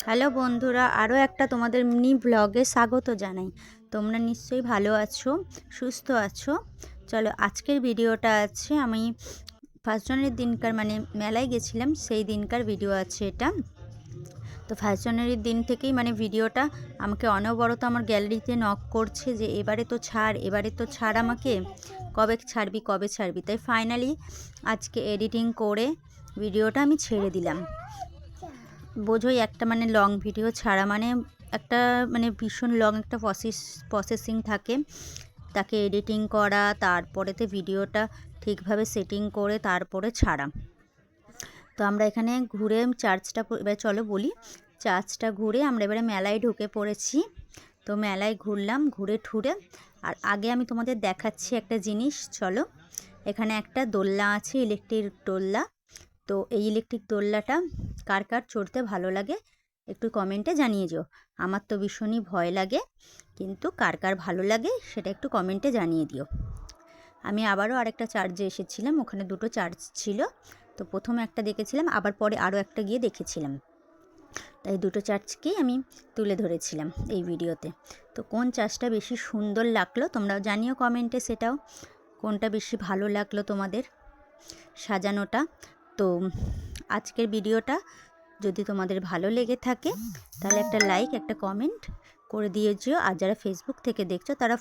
Hello বন্ধুরা, আরও একটা তোমাদের মিনি ব্লগে স্বাগত জানাই। তোমরা নিশ্চয়ই ভালো আছো, সুস্থ আছো। চলো, আজকের ভিডিওটা আছে আমি 1 জানুয়ারির দিনকার মানে মেলায় গেছিলাম সেই দিনকার ভিডিও আছে এটা। তো 1 জানুয়ারির দিন থেকেই মানে ভিডিওটা আমাকে অনবরত আমার গ্যালারিতে নক করছে যে এবারে তো ছাড় আমাকে, কবে ছাড়বি। তাই ফাইনালি আজকে এডিটিং করে ভিডিওটা আমি ছেড়ে দিলাম। বোঝোই একটা মানে লং ভিডিও ছাড়া মানে একটা মানে ভীষণ লং একটা প্রসেসিং থাকে, তাকে এডিটিং করা, তারপরেতে ভিডিওটা ঠিকভাবে সেটিং করে তারপরে ছাড়া। তো আমরা এখানে ঘুরে চার্চটা এবার চলো বলি, চার্চটা ঘুরে আমরা এবারে মেলায় ঢুকে পড়েছি। তো মেলায় ঘুরলাম, ঘুরে ঠুরে। আর আগে আমি তোমাদের দেখাচ্ছি একটা জিনিস, চলো। এখানে একটা দোলনা আছে, ইলেকট্রিক দোলনা। তো এই ইলেকট্রিক দোলনাটা কার কার চড়তে ভালো লাগে একটু কমেন্টে জানিয়ে যেও। আমার তো ভীষণই ভয় লাগে, কিন্তু কার কার ভালো লাগে সেটা একটু কমেন্টে জানিয়ে দিও। আমি আবারও আরেকটা চার্চে এসেছিলাম, ওখানে দুটো চার্চ ছিল। তো প্রথমে একটা দেখেছিলাম, আবার পরে আরও একটা গিয়ে দেখেছিলাম। তাই দুটো চার্চকেই আমি তুলে ধরেছিলাম এই ভিডিওতে। তো কোন চার্চটা বেশি সুন্দর লাগলো তোমরাও জানিও কমেন্টে, সেটাও কোনটা বেশি ভালো লাগলো তোমাদের সাজানোটা। তো আজকের ভিডিওটা যদি তোমাদের ভালো লেগে থাকে তাহলে একটা লাইক, একটা কমেন্ট করে দিয়েছো। আর যারা ফেসবুক থেকে দেখছো তারা